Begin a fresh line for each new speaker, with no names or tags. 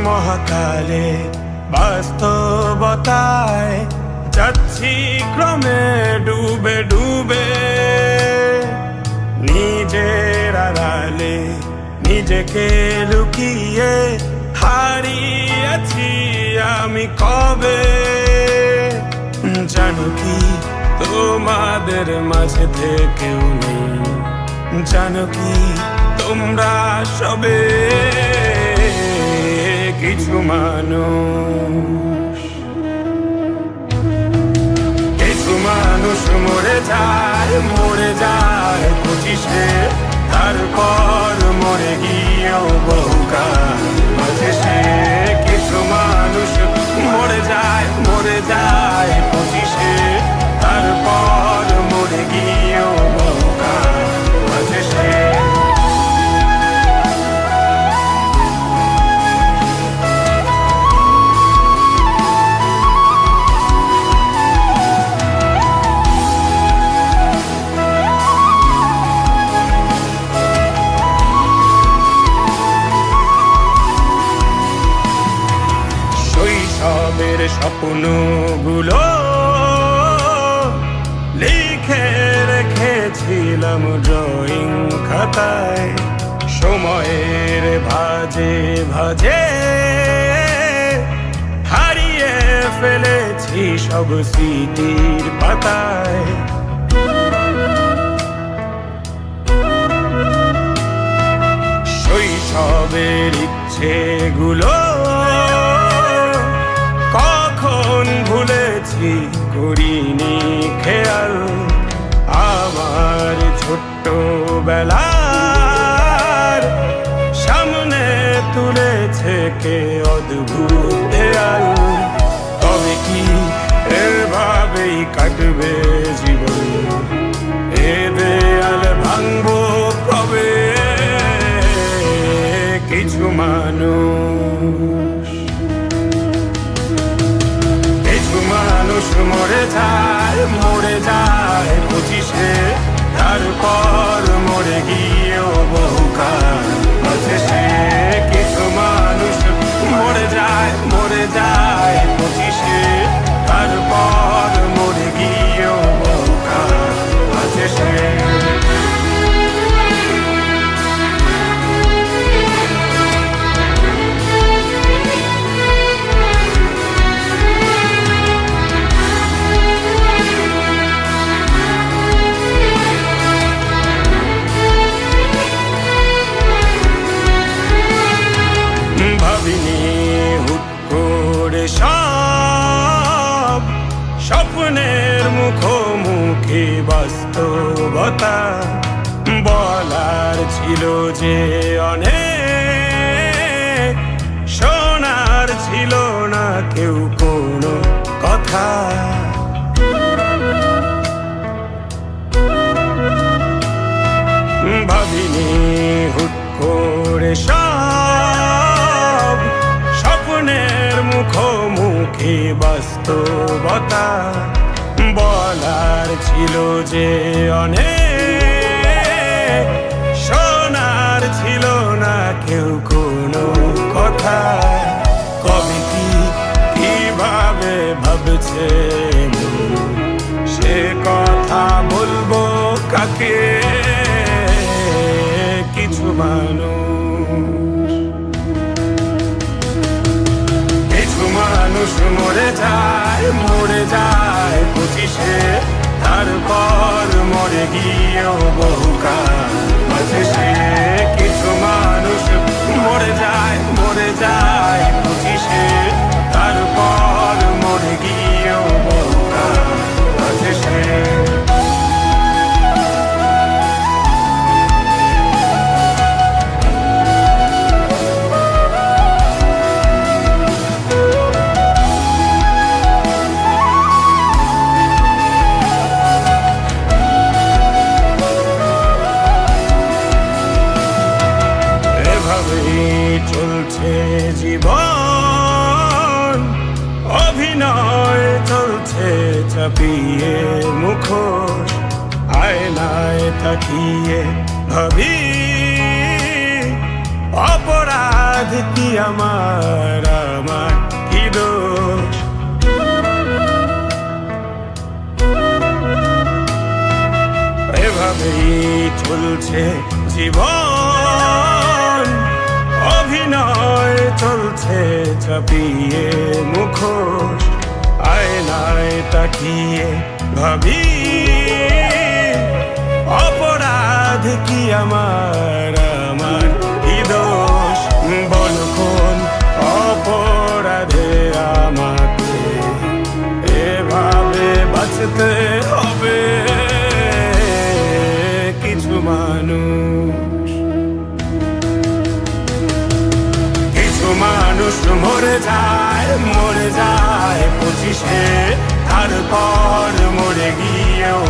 মহাকালে বাস্তবতায় যাচ্ছি ক্রমে ডুবে ডুবে, নিজের আড়ালে নিজেকে লুকিয়ে হারিয়েছি আমি কবে। জানো কি তোমাদের মাঝে থেকেও নেই, জানো কি তোমরা সবে কিছু মানুষ, কিছু মানুষ মরে যায় 25-এ, তারপর মরে গিয়েও বহুকাল বাঁচে সে। কিছু মানুষ মরে যায় 25-এ, তারপর মরে গিয়েও বহুকাল বাঁচে সে। শৈশবের স্বপ্নগুলো লিখে রেখেছিলাম ড্রয়িং খাতায়, সময়ের ভাজে ভাজে হারিয়ে ফেলেছি সব স্মৃতির পাতায়। শৈশবের ইচ্ছেগুলো কখন ভুলেছি করিনি খেয়াল, আমার ছোট্ট বেলার সামনে তুলেছে কে অদ্ভুত দেয়াল। তবে কি এভাবেই কাটবে জীবন, এ দেয়াল ভাঙবো কবে? কিছু মানুষ, কিছু মানুষ মরে যায় 25-এ, তারপর মরে গিয়েও বহুকাল বাঁচে সে। কিছু মানুষ মরে যায় 25-এ, তারপর মরে গিয়েও বহুকাল বাঁচে সে। ভাবিনি হুট করে সব স্বপ্নের মুখোমুখি বাস্তবতা, বলার ছিল যে অনেক, শোনার ছিল না কেউ কোনো কথা। ভাবিনি হুট করে সব স্বপ্নের মুখোমুখি বাস্তবতা, বলার ছিল যে অনেক, শোনার ছিল না কেউ কোনো কথা। কবে কি কিভাবে ভাবছে সে কথা বলবো কাকে? কিছু মানুষ, কিছু মানুষ মরে যায় 25-এ, তারপর মরে গিয়েও বহুকাল বাঁচে সে। কিছু মানুষ মরে যায় 25-এ, তারপর মরে গিয়েও বহুকাল বাঁচে সে। চাপিয়ে মুখোশ আয়নায় তাকিয়ে ভাবি অপরাধ কি আমার আমার কি দোষ এভাবেই চলছে জীবন অভিনয় চলছে চাপিয়ে মুখোশ আয়নায় তাকিয়ে ভাবি অপরাধ কি আমার আমার কি দোষ বল কোন অপরাধে আমাকে এভাবে বাঁচতে হবে কিছু মানুষ মরে যায় 25-এ তারপর মরে গিয়েও